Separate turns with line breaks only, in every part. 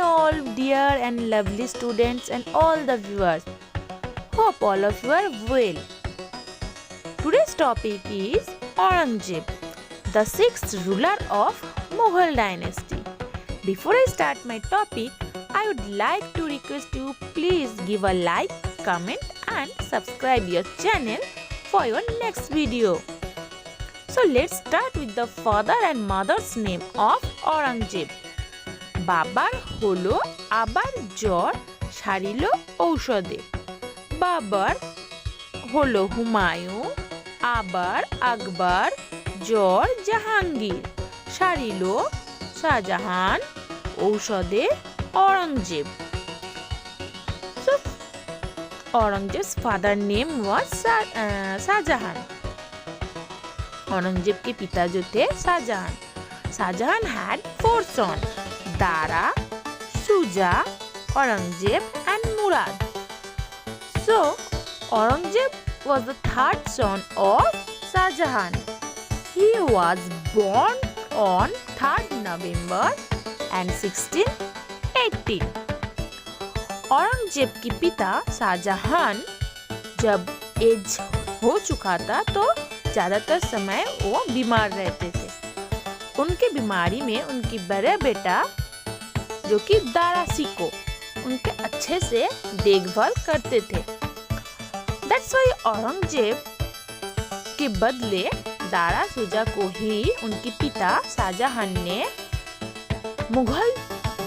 all dear and lovely students and all the viewers. Hope all of you are well. Today's topic is Aurangzeb, the sixth ruler of Mughal dynasty. Before I start my topic, I would like to request you please give a like, comment and subscribe your channel for your next video. So let's start with the father and mother's name of Aurangzeb. বাবার হলো আবার জ্বর সারিল ঔষধে। বাবার হলো হুমায়ুন, আবার আকবর, জ্বর জাহাঙ্গীর, সারিল শাহজাহান, ঔষধে Aurangzeb. So Aurangzeb's father name was Shahjahan. Aurangzeb के पिता जो थे Shah Jahan. Shah Jahan had 4 sons: Dara, Shuja, Aurangzeb and Murad. So Aurangzeb was the third son of Shahjahan. He was born on 3rd November and 1680. Aurangzeb के पिता शाहजहान जब एज हो चुका था तो ज़्यादातर समय वो बीमार रहते थे. उनके बीमारी में उनकी बड़े बेटा जो कि दारा सिको उनके अच्छे से देखभाल करते थे. That's why औरंगजेब के बदले दारा सुजा को ही उनके पिता शाहजहान ने मुगल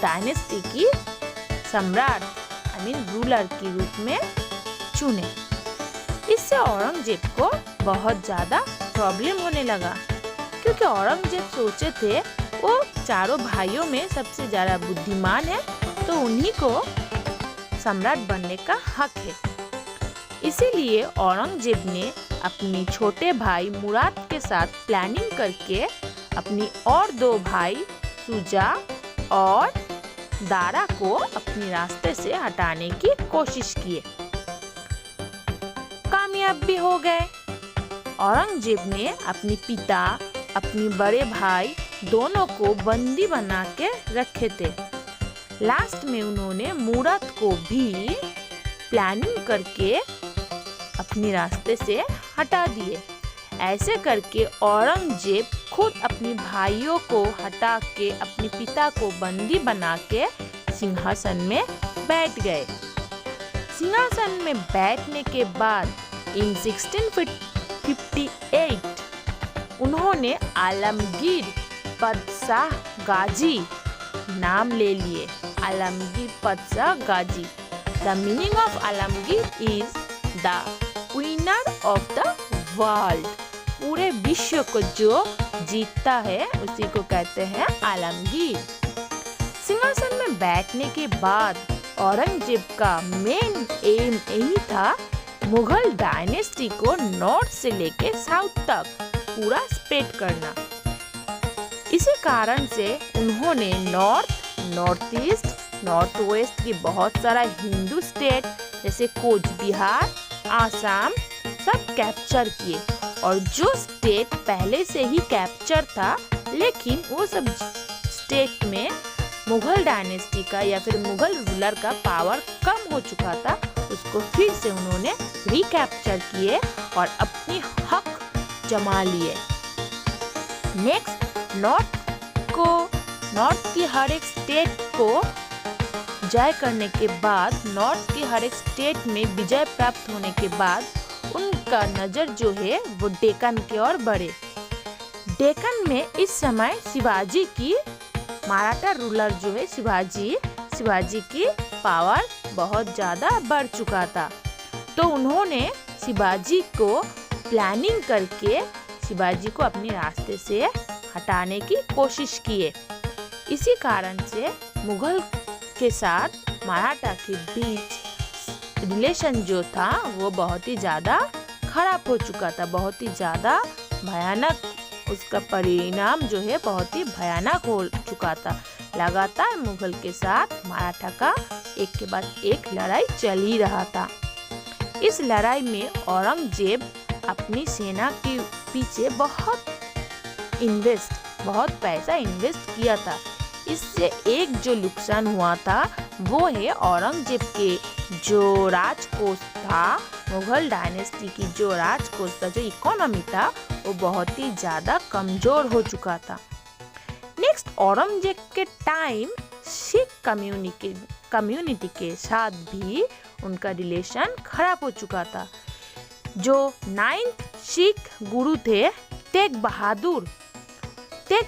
डायनेस्टी की सम्राट रूलर के रूप में चुने. इससे औरंगजेब को बहुत ज़्यादा प्रॉब्लम होने लगा क्योंकि औरंगजेब सोचे थे वो चारों भाइयों में सबसे ज़्यादा बुद्धिमान है तो उन्हीं को सम्राट बनने का हक है. इसीलिए औरंगजेब ने अपने छोटे भाई मुराद के साथ प्लानिंग करके अपनी और 2 भाई सुजा और दारा को अपने रास्ते से हटाने की कोशिश किए. कामयाब भी हो गए. औरंगजेब ने अपने पिता अपने बड़े भाई दोनों को बंदी बना के रखे थे. लास्ट में उन्होंने मुराद को भी प्लानिंग करके अपने रास्ते से हटा दिए. ऐसे करके औरंगजेब खुद अपने भाइयों को हटा के अपने पिता को बंदी बना के सिंहासन में बैठ गए. सिंहासन में बैठने के बाद इन 1658 उन्होंने आलमगीर पदशाह गाजी नाम ले लिए. Alamgir Padshah Ghazi. The meaning of Alamgir is the winner of the world. पूरे विश्व को जो जीतता है उसी को कहते हैं आलमगीर. सिंहासन में बैठने के बाद औरंगजेब का मेन एम यही था मुगल डायनेस्टी को नॉर्थ से लेके साउथ तक पूरा स्प्रेड करना. इसी कारण से उन्होंने north, north east, north west की बहुत सारा हिंदू स्टेट जैसे कोच बिहार, आसाम सब कैप्चर किए. और जो स्टेट पहले से ही कैप्चर था लेकिन वो सब स्टेट में मुगल डायनेस्टी का या फिर मुगल रूलर का पावर कम हो चुका था उसको फिर से उन्होंने रिकैप्चर किए और अपनी हक जमा लिए. नेक्स्ट नॉर्थ की हर एक स्टेट को जय करने के बाद नॉर्थ की हर एक स्टेट में विजय प्राप्त होने के बाद उनका नज़र जो है वो डेक्कन की ओर बढ़े. डेक्कन में इस समय शिवाजी की मराठा रूलर जो है शिवाजी की पावर बहुत ज़्यादा बढ़ चुका था. तो उन्होंने शिवाजी को प्लानिंग करके शिवाजी को अपने रास्ते से हटाने की कोशिश किए. इसी कारण से मुगल के साथ मराठा के बीच रिलेशन जो था वो बहुत ही ज़्यादा खराब हो चुका था. बहुत ही ज़्यादा भयानक उसका परिणाम जो है बहुत ही भयानक हो चुका था. लगातार मुगल के साथ मराठा का एक के बाद एक लड़ाई चल ही रहा था. इस लड़ाई में औरंगजेब अपनी सेना के पीछे बहुत पैसा इन्वेस्ट किया था. इससे एक जो नुकसान हुआ था वो है औरंगजेब के जो राजकोष था, मुगल डायनेस्टी की जो राजकोष था, जो इकोनॉमी था, वो बहुत ही ज़्यादा कमज़ोर हो चुका था। नेक्स्ट, औरंगजेब के टाइम सिख कम्युनिटी के साथ भी उनका रिलेशन खराब हो चुका था। जो 9th सिख गुरु थे तेग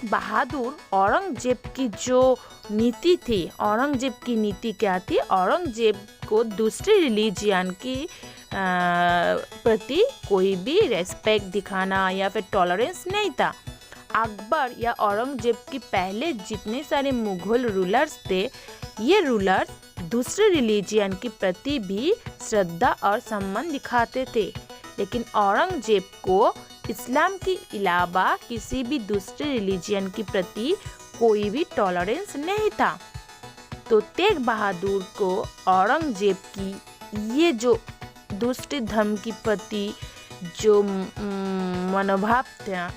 बहादुर औरंगजेब की जो नीति थी, औरंगजेब की नीति क्या थी? औरंगजेब को दूसरी रिलीजियन की प्रति कोई भी रेस्पेक्ट दिखाना या फिर टॉलरेंस नहीं था। अकबर या औरंगजेब के पहले जितने सारे मुगल रूलर्स थे, ये रूलर्स दूसरे रिलीजियन के प्रति भी श्रद्धा और सम्मान दिखाते थे, लेकिन औरंगजेब को इस्लाम के अलावा किसी भी दूसरे रिलीजियन के प्रति कोई भी टॉलरेंस नहीं था। तो तेग बहादुर को औरंगजेब की ये जो दूसरे धर्म के प्रति जो मनोभाव था,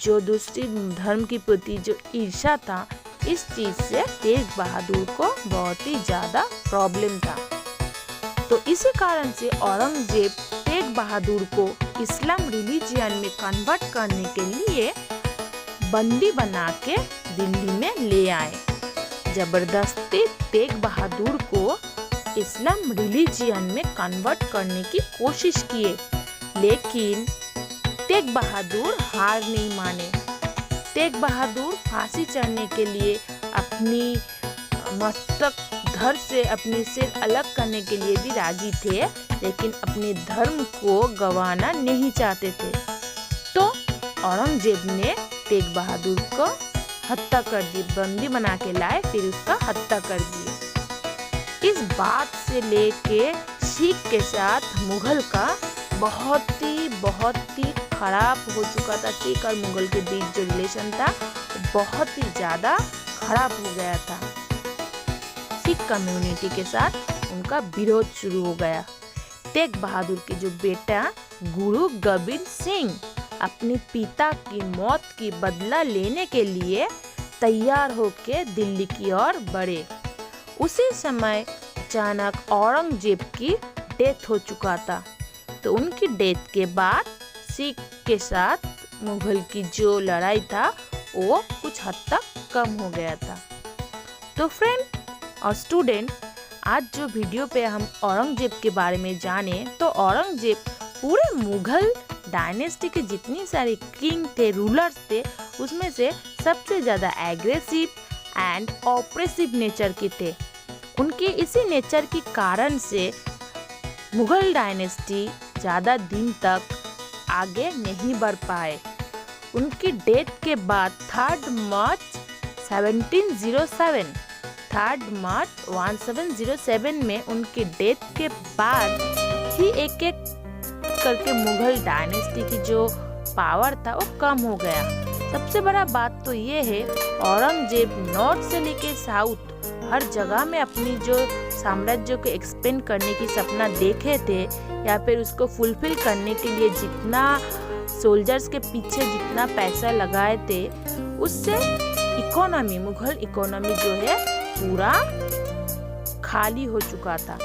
जो दूसरे धर्म के प्रति जो ईर्ष्या था, इस चीज़ से तेग बहादुर को बहुत ही ज़्यादा प्रॉब्लम था। तो इसी कारण से औरंगजेब तेग बहादुर को इस्लाम रिलीजियन में कन्वर्ट करने के लिए बंदी बना के दिल्ली में ले आए। जबरदस्ती तेग बहादुर को इस्लाम रिलीजियन में कन्वर्ट करने की कोशिश किए, लेकिन तेग बहादुर हार नहीं माने। तेग बहादुर फांसी चढ़ने के लिए अपनी मस्तक धड़ से अपने सिर अलग करने के लिए भी राजी थे, लेकिन अपने धर्म को गंवाना नहीं चाहते थे। तो औरंगजेब ने तेग बहादुर को हत्या कर दी, बंदी बना के लाए, फिर उसका हत्या कर दी। इस बात से लेके सिख के साथ मुगल का बहुत ही खराब हो चुका था। सिख और मुगल के बीच जो रिलेशन था बहुत ही ज़्यादा खराब हो गया था। सिख कम्युनिटी के साथ उनका विरोध शुरू हो गया। तेग बहादुर के जो बेटा गुरु गोबिंद सिंह अपने पिता की मौत की बदला लेने के लिए तैयार होकर दिल्ली की ओर बढ़े। उसी समय अचानक औरंगजेब की डेथ हो चुका था। तो उनकी डेथ के बाद सिख के साथ मुगल की जो लड़ाई था वो कुछ हद तक कम हो गया था। तो फ्रेंड और स्टूडेंट, आज जो वीडियो पे हम औरंगजेब के बारे में जाने, तो औरंगजेब पूरे मुगल डायनेस्टी के जितनी सारे किंग थे, रूलर्स थे, उसमें से सबसे ज़्यादा एग्रेसिव एंड ऑप्रेसिव नेचर के थे। उनके इसी नेचर के कारण से मुगल डायनेस्टी ज़्यादा दिन तक आगे नहीं बढ़ पाए। उनकी डेथ के बाद 3 मार्च 1707 में उनकी डेथ के बाद ही एक एक करके मुगल डायनेस्टी की जो पावर था वो कम हो गया। सबसे बड़ा बात तो ये है, औरंगजेब नॉर्थ से लेके साउथ हर जगह में अपनी जो साम्राज्य को एक्सपेंड करने की सपना देखे थे, या फिर उसको फुलफिल करने के लिए जितना सोल्जर्स के पीछे जितना पैसा लगाए थे, उससे इकोनॉमी, मुगल इकोनॉमी जो है पूरा खाली हो चुका था।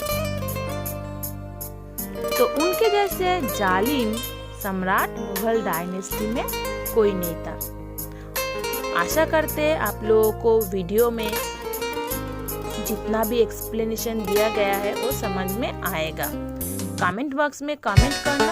तो उनके जैसे जालिम सम्राट मुगल डायनेस्टी में कोई नहीं था। आशा करते आप लोगों को वीडियो में जितना भी एक्सप्लेनेशन दिया गया है वो समझ में आएगा। कमेंट बॉक्स में कमेंट करना